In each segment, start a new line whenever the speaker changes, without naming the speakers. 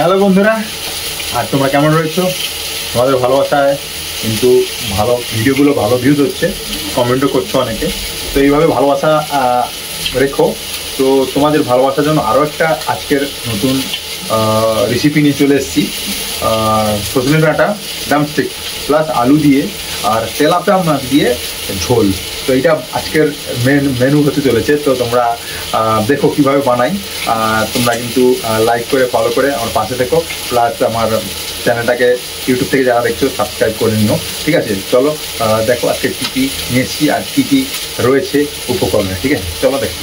Hello বন্ধুরা, আর তোমরা কেমন রয়েছো? তোমাদের ভালোবাসায় কিন্তু ভালো ভিডিওগুলো ভালো ভিউজ হচ্ছে, কমেন্টও করছো অনেকে। তো এইভাবে ভালোবাসা রেখো। তো তোমাদের ভালোবাসার জন্য আরও একটা আজকের নতুন রেসিপি নিয়ে চলে এসেছি। সজনে ডাঁটা ড্রামস্টিক প্লাস আলু দিয়ে আর তেলাপিয়া মাছ দিয়ে ঝোল। তো এইটা আজকের মেনু হতে চলেছে। তো তোমরা দেখো কীভাবে বানাই। তোমরা কিন্তু লাইক করে ফলো করে আমার পাশে থেকো, প্লাস আমার চ্যানেলটাকে ইউটিউব থেকে যারা দেখছো সাবস্ক্রাইব করে নিও। ঠিক আছে, চলো দেখো আজকে কী কী নিয়েছি আর কী কী রয়েছে উপকরণে। ঠিক আছে, চলো দেখো।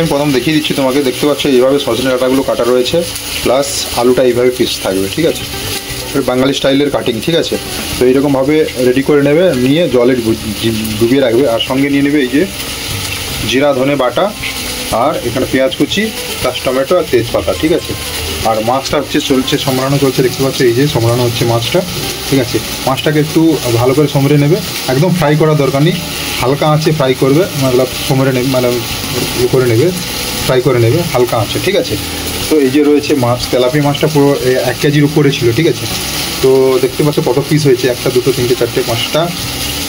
আমি প্রথম দেখিয়ে দিচ্ছি তোমাকে। দেখতে পাচ্ছ এইভাবে সজনে ডাঁটাগুলো কাটা রয়েছে, প্লাস আলুটা এইভাবে পিস থাকবে। ঠিক আছে, বাঙালি স্টাইলের কাটিং। ঠিক আছে, তো এইরকমভাবে রেডি করে নেবে, নিয়ে জলে ডুবিয়ে রাখবে। আর সঙ্গে নিয়ে নেবে এই যে জিরা ধনে বাটা, আর এখানে পেঁয়াজ কুচি প্লাস টমেটো আর তেজপাতা। ঠিক আছে, আর মাছটা চলছে সম্রানো চলছে, দেখতে পাচ্ছ এই যে সম্রানো হচ্ছে মাছটা। ঠিক আছে, মাছটাকে একটু ভালো করে সমরে নেবে, একদম ফ্রাই করার দরকার নেই, হালকা আঁচে ফ্রাই করবে, মানে সমরে নেবে, মানে ইয়ে করে নেবে, ফ্রাই করে নেবে হালকা আঁচে। ঠিক আছে, তো এই যে রয়েছে মাছ, তেলাপিয়া মাছটা পুরো 1 কেজির উপরে ছিল। ঠিক আছে, তো দেখতে পাচ্ছ কত পিস হয়েছে, 1 2 3 4 5টা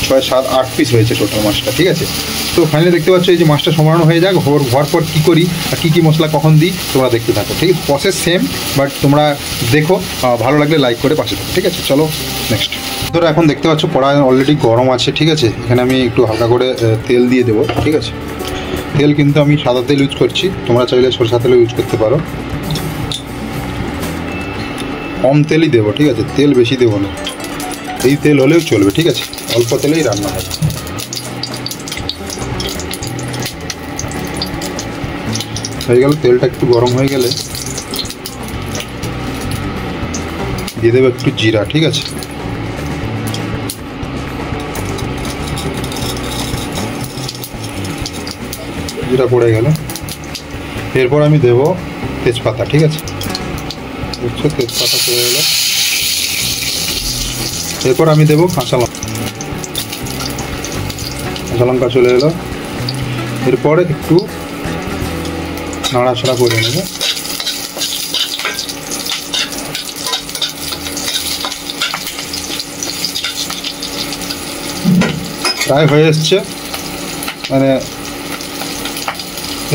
6 7 8 পিস হয়েছে টোটাল মাছটা। ঠিক আছে, তো ফাইনালি দেখতে পাচ্ছ এই যে মাছটা সমানো হয়ে যাক, হওয়ার পর কী করি আর কী কী মশলা কখন দিই তোমরা দেখতে থাকো। ঠিক আছে, প্রসেস সেম, বাট তোমরা দেখো, ভালো লাগলে লাইক করে পাশে থাকো। ঠিক আছে, চলো নেক্সট। ধরো এখন দেখতে পাচ্ছ কড়াই অলরেডি গরম আছে। ঠিক আছে, এখানে আমি একটু হালকা করে তেল দিয়ে দেবো। ঠিক আছে, তেল কিন্তু আমি সাদা তেল ইউজ করছি, তোমরা চাইলে সরষা তেলও ইউজ করতে পারো। কম তেলই দেবো। ঠিক আছে, তেল বেশি দেবো না, এই তেল হলেও চলবে। ঠিক আছে, অল্প তেলেই রান্না হবে। হয়ে গেল, তেলটা একটু গরম হয়ে গেলে দিয়ে দেবো একটু জিরা। ঠিক আছে, জিরা পড়ে গেল, এরপর আমি দেব তেজপাতা। ঠিক আছে, দেখছো তেজপাতা পড়ে গেল, এরপর আমি দেবো কাঁচা লঙ্কা চলে এলো, এরপরে একটু নাড়াচাড়া করে নেব। প্রায় হয়ে এসছে, মানে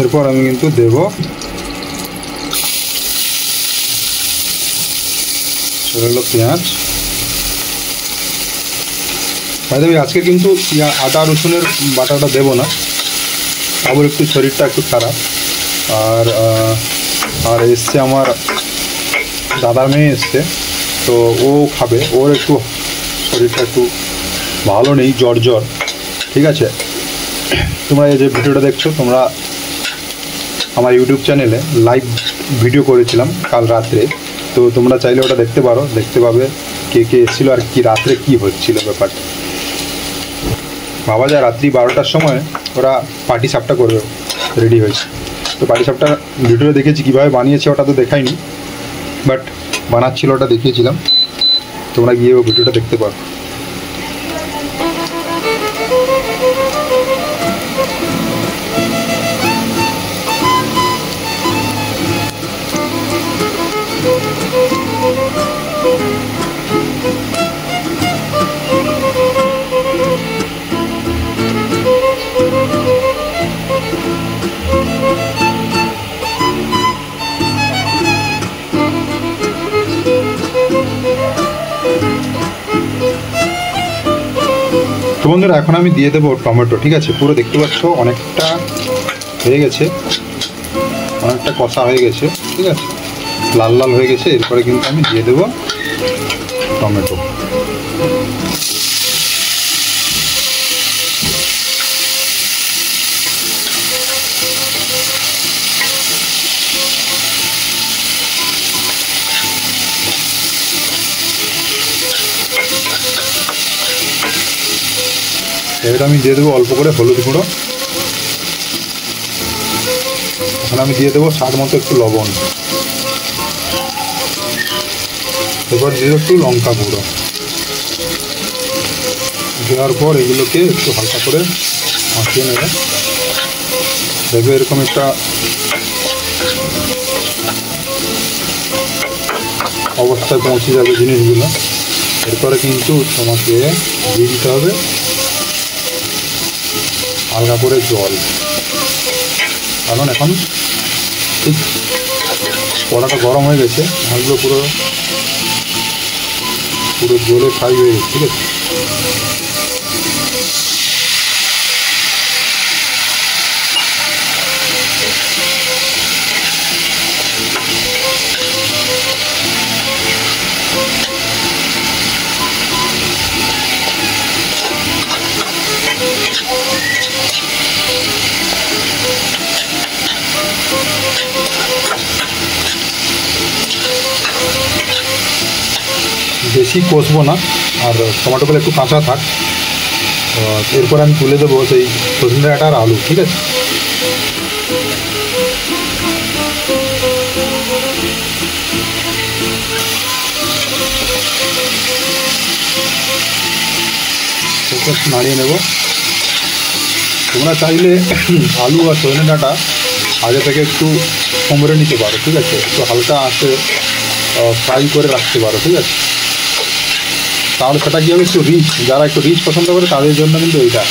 এরপর আমি কিন্তু দেব চলে এলো পেঁয়াজ। আজকে কিন্তু আদা রসুনের বাটাটা দেবো না, আবার একটু শরীরটা একটু খারাপ। আর এসছে আমার দাদার মেয়ে এসছে, তো ও খাবে, ওর একটু শরীরটা একটু ভালো নেই, জ্বর। ঠিক আছে, তোমরা এই যে ভিডিওটা দেখছো, তোমরা আমার ইউটিউব চ্যানেলে লাইভ ভিডিও করেছিলাম কাল রাত্রে, তো তোমরা চাইলে ওটা দেখতে পারো, দেখতে পাবে কে কে এসেছিলো আর কি রাত্রে কী হচ্ছিল ব্যাপারটা। বাবা যায় রাত্রি 12টার সময় ওরা পাটি সাপটা করবে, রেডি হয়েছে। তো পাটি সাপটা ভিডিও দেখেছি, কীভাবে বানিয়েছে ওটা তো দেখাইনি, বাট বানাচ্ছিল ওটা দেখিয়েছিলাম, তোমরা গিয়ে ও ভিডিওটা দেখতে পারো। তো বন্ধুরা এখন আমি দিয়ে দেবো টমেটো। ঠিক আছে, পুরো দেখতে পাচ্ছ অনেকটা হয়ে গেছে, অনেকটা কষা হয়ে গেছে। ঠিক আছে, লাল লাল হয়ে গেছে, এরপরে কিন্তু আমি দিয়ে দেবো টমেটো। এবার আমি দিয়ে দেবো অল্প করে হলুদ গুঁড়ো, এখন আমি দিয়ে দেবো স্বাদ মতো একটু লবণ, এবার দিয়ে একটু লঙ্কা গুঁড়ো। দেওয়ার পর এগুলোকে একটু হালকা করে মাখিয়ে নেবে। দেখবে এরকম একটা অবস্থায় পৌঁছে যাবে জিনিসগুলো। এরপরে কিন্তু তোমাকে দিয়ে দিতে হবে হালকা করে জল, কারণ এখন ঠিক কড়াটা গরম হয়ে গেছে, মাছগুলো পুরো জলে ফ্রাই হয়ে গেছে। ঠিক আছে, বেশি কষবো না, আর টমেটোগুলো একটু কাঁচা থাক। এরপর আমি তুলে দেবো সেই সজনে ডাঁটা আর আলু। ঠিক আছে, নাড়িয়ে নেব। তোমরা চাইলে আলু আর সজনে ডাঁটা আগে থেকে একটু কোমরে নিতে পারো। ঠিক আছে, একটু হালকা আঁচে ফ্রাই করে রাখতে পারো। ঠিক আছে, তাহলে সেটা কী হবে, একটু রিচ, যারা একটু রিচ পছন্দ করে তাদের জন্য কিন্তু এইটা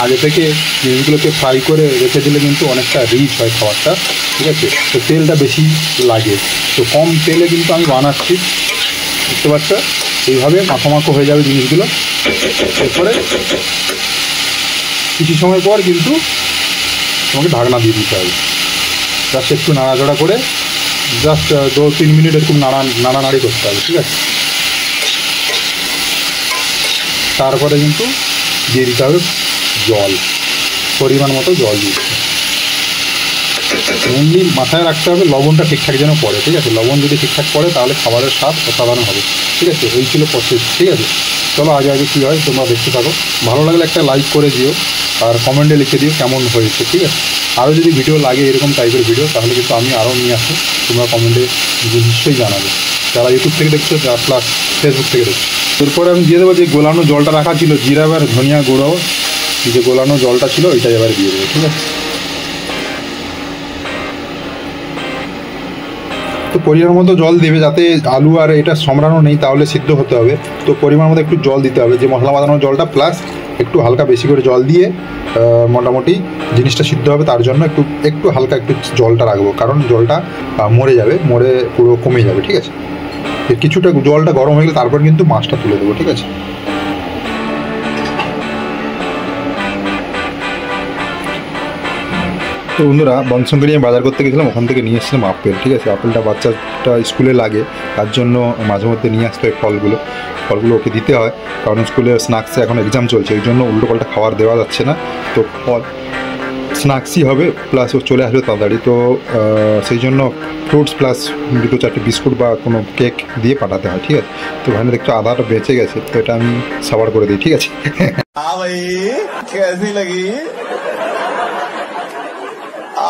আগে থেকে জিনিসগুলোকে ফ্রাই করে রেখে দিলে কিন্তু অনেকটা রিচ হয় খাবারটা। ঠিক আছে, তো তেলটা বেশি লাগে, তো কম তেলে কিন্তু আমি বানাচ্ছি, বুঝতে পারছো? এইভাবে মাখো হয়ে যাবে জিনিসগুলো। এরপরে কিছু সময় পর কিন্তু তোমাকে ঢাকনা দিয়ে দিতে হবে, জাস্ট একটু নাড়াচাড়া করে জাস্ট 2-3 মিনিট এরকম নাড়ানাড়ি করতে হবে। ঠিক আছে, তারপরে কিন্তু দিয়ে দিতে হবে জল, পরিমাণ মতো জল দিতে। মেনলি মাথায় রাখতে হবে লবণটা ঠিকঠাক যেন পড়ে। ঠিক আছে, লবণ যদি ঠিকঠাক পড়ে তাহলে খাবারের স্বাদ অসাধারণ হবে। ঠিক আছে, এই ছিল প্রসেস। ঠিক আছে, চলো আগে কী হয় তোমরা দেখতে থাকো। ভালো লাগলে একটা লাইক করে দিও আর কমেন্টে লিখে দিও কেমন হয়েছে। ঠিক আছে, আরও যদি ভিডিও লাগে এরকম টাইপের ভিডিও তাহলে কিন্তু আমি আরও নিয়ে আসবো, তোমরা কমেন্টে নিশ্চয়ই জানাবে, যারা ইউটিউব থেকে দেখছো যারা প্লাস ফেসবুক থেকে দেখছো। এরপরে আমি দিয়ে দেবো যে গোলানো জলটা রাখা ছিল, জিরা আর ধনিয়া গুঁড়ো, যে গোলানো জলটা ছিল ওইটা এবারে দিয়ে দেবো। ঠিক আছে, তো পরিমাণ মতো জল দেবে, যাতে আলু আর এটা সমরানো নেই, তাহলে সিদ্ধ হতে হবে। তো পরিমাণ মতো একটু জল দিতে হবে, যে মশলা বানানোর জলটা প্লাস একটু হালকা বেশি করে জল দিয়ে মোটামুটি জিনিসটা সিদ্ধ হবে। তার জন্য একটু হালকা একটু জলটা রাখবো, কারণ জলটা মরে যাবে, মরে পুরো কমে যাবে। ঠিক আছে, কিছুটা জলটা গরম হয়ে গেলে তারপর কিন্তু মাছটা তুলে দেবো। ঠিক আছে, তো বন্ধুরা বনশঙ্করি আমি বাজার করতে গেছিলাম, ওখান থেকে নিয়ে এসেছিলাম আপেল। ঠিক আছে, আপেলটা বাচ্চাটা স্কুলে লাগে, তার জন্য মাঝে মধ্যে নিয়ে আসতে হয় ফলগুলো ওকে দিতে হয়, কারণ স্কুলে স্ন্যাক্সে এখন এক্সাম চলছে, ওই জন্য উল্টোপাল্টা খাবার দেওয়া যাচ্ছে না। তো ফল স্ন্যাক্সই হবে, প্লাস ও চলে আসবে তাড়াতাড়ি। তো সেই জন্য ফ্রুটস প্লাস 2-4টে বিস্কুট বা কোনো কেক দিয়ে পাঠাতে হয়। ঠিক আছে, তো ভাই দেখছো আধাটা বেঁচে গেছে, তো এটা আমি সাবার করে দিই। ঠিক আছে,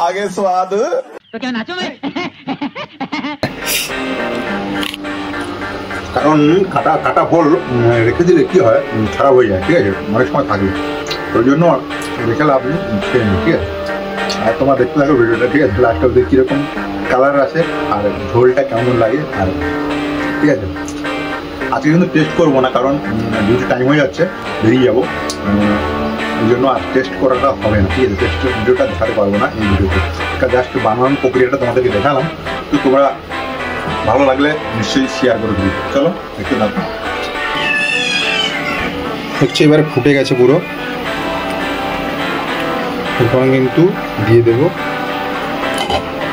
আগে স্বাদ তো কেন নাচো কারণ কাটা ফল রেখে দিলে কি হয়, খারাপ হয়ে যায়। ঠিক আছে, অনেক সময় থাকবে, ওই জন্য রেখে লাভ নেই, খেয়ে নিই। ঠিক আছে, আর তোমার দেখতে থাকো ভিডিওটা। ঠিক আছে, লাস্ট অব্দি কীরকম কালার আসে আর ঝোলটা কেমন লাগে। আর ঠিক আছে, আজকে কিন্তু টেস্ট করবো না, কারণ যেহেতু টাইম হয়ে যাচ্ছে বেরিয়ে যাবো, ওই জন্য আর টেস্ট করাটা হবে না। ঠিক আছে, টেস্টের ভিডিওটা দেখাতে পারবো না এই ভিডিওতে, জাস্ট বানানোর প্রক্রিয়াটা তোমাদেরকে দেখালাম। তো তোমরা ভালো লাগলে নিশ্চয়ই শেয়ার করে দিবে। চলো দেখতে থাকো। হচ্ছে এবারে ফুটে গেছে পুরো, এরপর কিন্তু দিয়ে দেব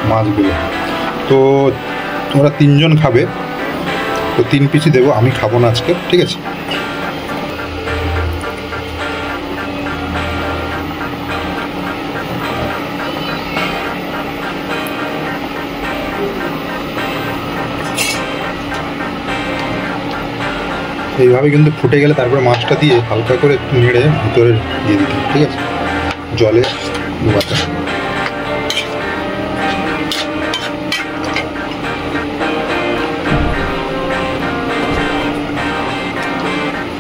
মাছগুলো। তো তোমরা 3 জন খাবে, তো 3 পিসই দেবো, আমি খাবো না আজকে। ঠিক আছে, এইভাবে কিন্তু ফুটে গেলে তারপরে মাছটা দিয়ে হালকা করে একটু নেড়ে ভিতরে দিয়ে দিতে। ঠিক আছে, জলে ডুবাতে।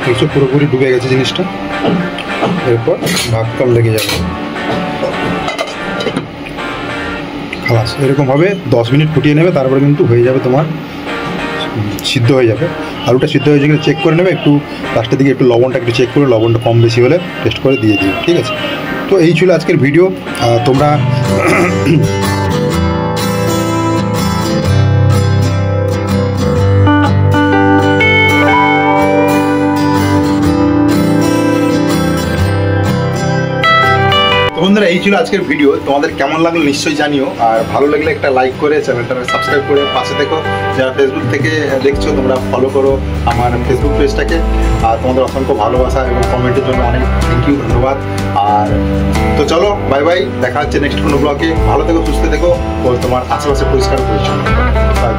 দেখছো পুরোপুরি ডুবে গেছে জিনিসটা। এরপর ঢাক্কান লেগে যাবে। খালাস, এরকমভাবে 10 মিনিট ফুটিয়ে নেবে, তারপরে কিন্তু হয়ে যাবে তোমার সিদ্ধ হয়ে যাবে। আলুটা সিদ্ধ হয়েছে কিনা চেক করে নেবে, একটু লাস্টের দিকে একটু লবণটা একটু চেক করে, লবণটা কম বেশি হলে টেস্ট করে দিয়ে দিও, ঠিক আছে। তো এই ছিল আজকের ভিডিও। তোমরা বন্ধুরা, এই ছিল আজকের ভিডিও। তোমাদের কেমন লাগলো নিশ্চয়ই জানিও, আর ভালো লাগলে একটা লাইক করে চ্যানেলটা সাবস্ক্রাইব করে পাশে থেকো। যারা ফেসবুক থেকে দেখছো তোমরা ফলো করো আমার ফেসবুক পেজটাকে। আর তোমাদের অসংখ্য ভালোবাসা এবং কমেন্টের জন্য অনেক থ্যাংক ইউ, ধন্যবাদ। আর তো চলো, বাই বাই, দেখা হচ্ছে নেক্সট কোনো ব্লগে। ভালো থেকো, সুস্থ থেকো, ও তোমার আশেপাশে পরিষ্কার পরিচ্ছন্ন। বাই।